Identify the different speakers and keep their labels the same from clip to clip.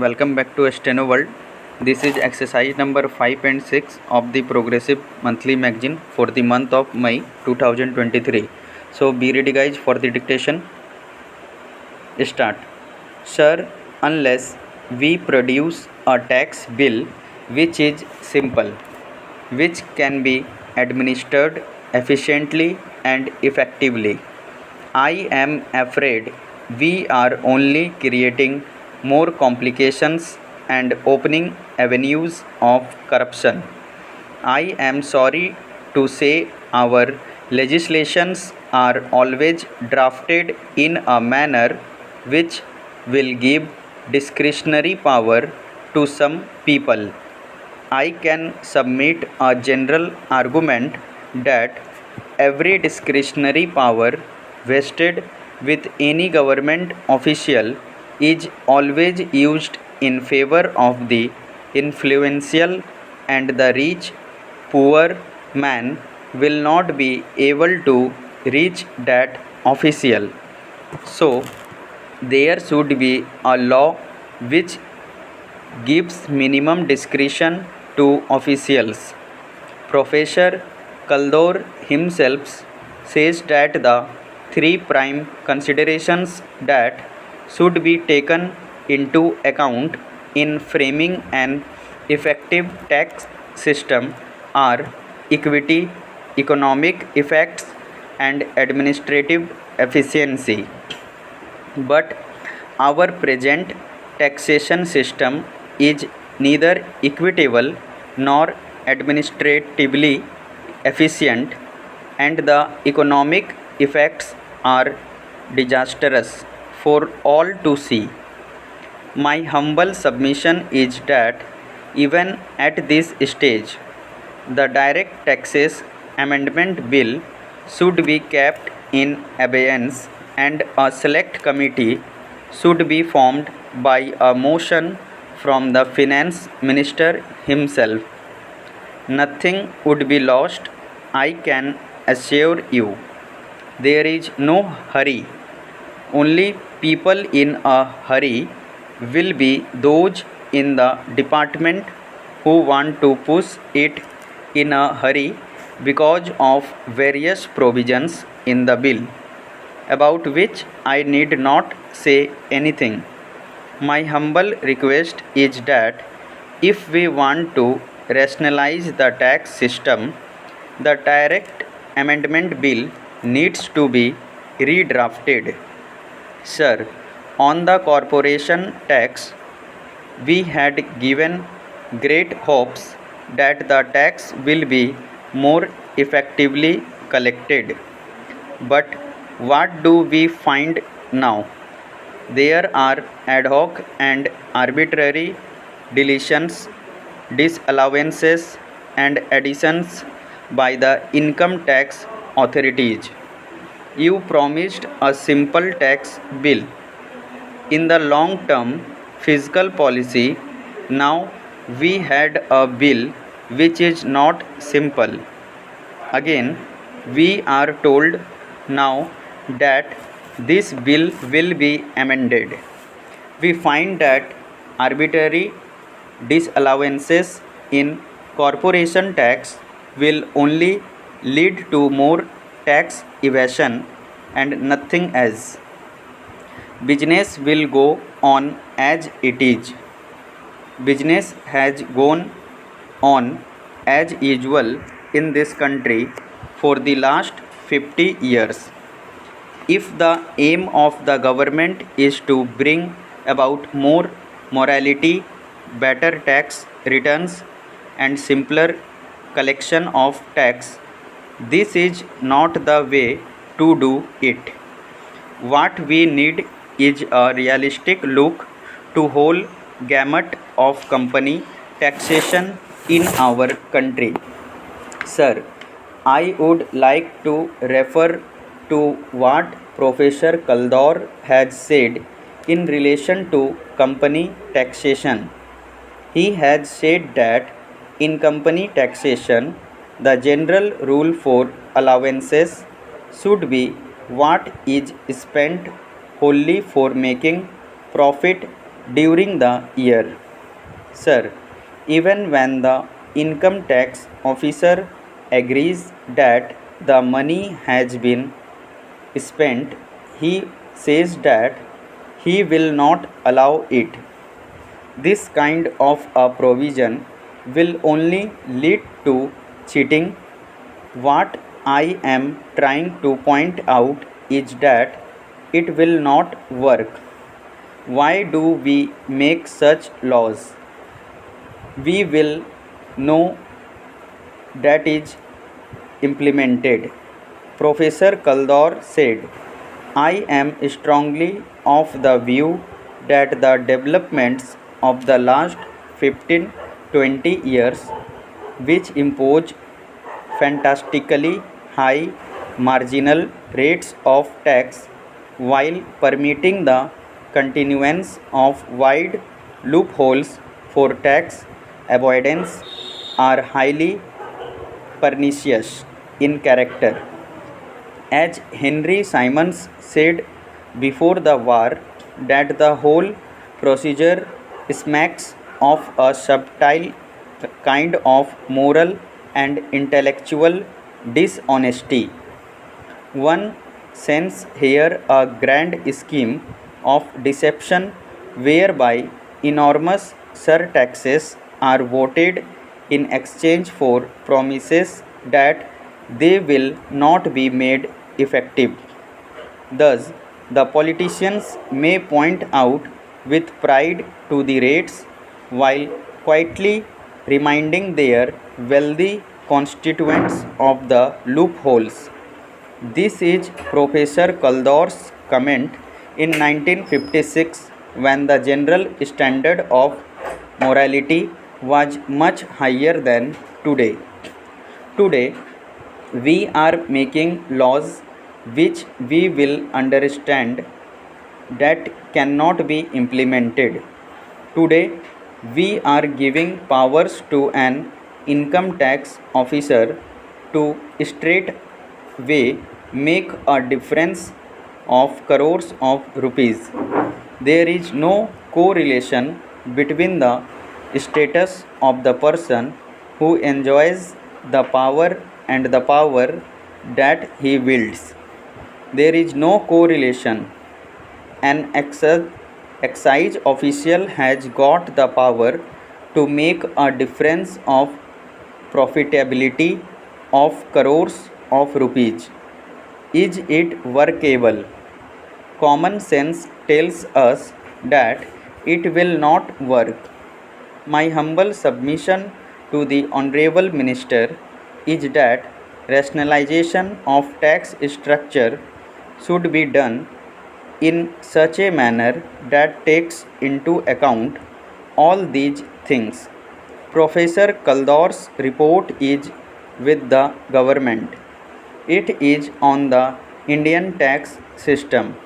Speaker 1: welcome back to Steno World. This is exercise number 5 and 6 of the Progressive Monthly Magazine for the month of May 2023. So be ready guys for the dictation. Start. Sir, unless we produce a tax bill which is simple, which can be administered efficiently and effectively, I am afraid we are only creating more complications and opening avenues of corruption. I am sorry to say our legislations are always drafted in a manner which will give discretionary power to some people. I can submit a general argument that every discretionary power vested with any government official is always used in favor of the influential, and the rich poor man will not be able to reach that official. So there should be a law which gives minimum discretion to officials. Professor Kaldor himself says that the three prime considerations that should be taken into account in framing an effective tax system are equity, economic effects, and administrative efficiency. But our present taxation system is neither equitable nor administratively efficient, and the economic effects are disastrous for all to see. My humble submission is that even at this stage, the Direct Taxes Amendment Bill should be kept in abeyance, and a select committee should be formed by a motion from the Finance Minister himself. Nothing would be lost, I can assure you. There is no hurry. Only people in a hurry will be those in the department who want to push it in a hurry because of various provisions in the bill, about which I need not say anything. My humble request is that if we want to rationalize the tax system, the Direct Amendment Bill needs to be redrafted. Sir, on the corporation tax, we had given great hopes that the tax will be more effectively collected. But what do we find now? There are ad hoc and arbitrary deletions, disallowances, and additions by the income tax authorities. You promised a simple tax bill. In the long term fiscal policy, now we had a bill which is not simple. Again, we are told now that this bill will be amended. We find that arbitrary disallowances in corporation tax will only lead to more tax evasion and nothing else. Business will go on as it is. Business has gone on as usual in this country for the last 50 years. If the aim of the government is to bring about more morality, better tax returns, and simpler collection of tax, this is not the way to do it. What we need is a realistic look to whole gamut of company taxation in our country. Sir, I would like to refer to what Professor Kaldor has said in relation to company taxation. He has said that in company taxation, the general rule for allowances should be what is spent wholly for making profit during the year. Sir, even when the income tax officer agrees that the money has been spent, he says that he will not allow it. This kind of a provision will only lead to cheating. What I am trying to point out is that it will not work. Why do we make such laws? We will know that is implemented. Professor Kaldor said, I am strongly of the view that the developments of the last 15-20 years, which impose fantastically high marginal rates of tax while permitting the continuance of wide loopholes for tax avoidance, are highly pernicious in character. As Henry Simons said before the war, that the whole procedure smacks of a subtle kind of moral and intellectual dishonesty. One sense here a grand scheme of deception whereby enormous surtaxes are voted in exchange for promises that they will not be made effective. Thus, the politicians may point out with pride to the rates while quietly reminding their wealthy constituents of the loopholes. This is Professor Kaldor's comment in 1956 when the general standard of morality was much higher than today. Today, we are making laws which we will understand that cannot be implemented. Today, we are giving powers to an income tax officer to straightway make a difference of crores of rupees. There is no correlation between the status of the person who enjoys the power and the power that he wields. There is no correlation. An excise official has got the power to make a difference of profitability of crores of rupees. Is it workable? Common sense tells us that it will not work. My humble submission to the Honorable Minister is that rationalization of tax structure should be done in such a manner that takes into account all these things. Professor Kaldor's report is with the government. It is on the Indian tax system.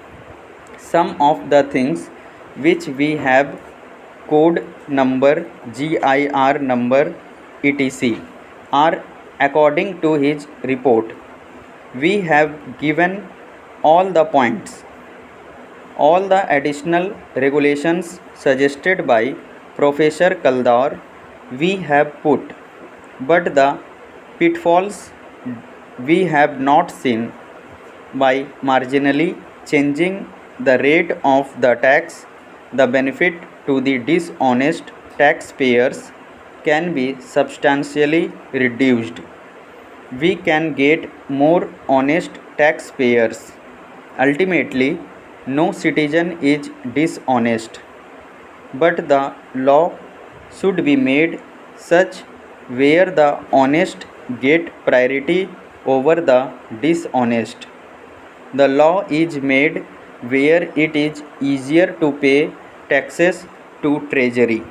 Speaker 1: Some of the things which we have code number, GIR number, etc. are according to his report. We have given all the points. All the additional regulations suggested by Professor Kaldor we have put, but the pitfalls we have not seen. By marginally changing the rate of the tax, the benefit to the dishonest taxpayers can be substantially reduced. We can get more honest taxpayers. Ultimately, no citizen is dishonest, but the law should be made such where the honest get priority over the dishonest. The law is made where it is easier to pay taxes to treasury.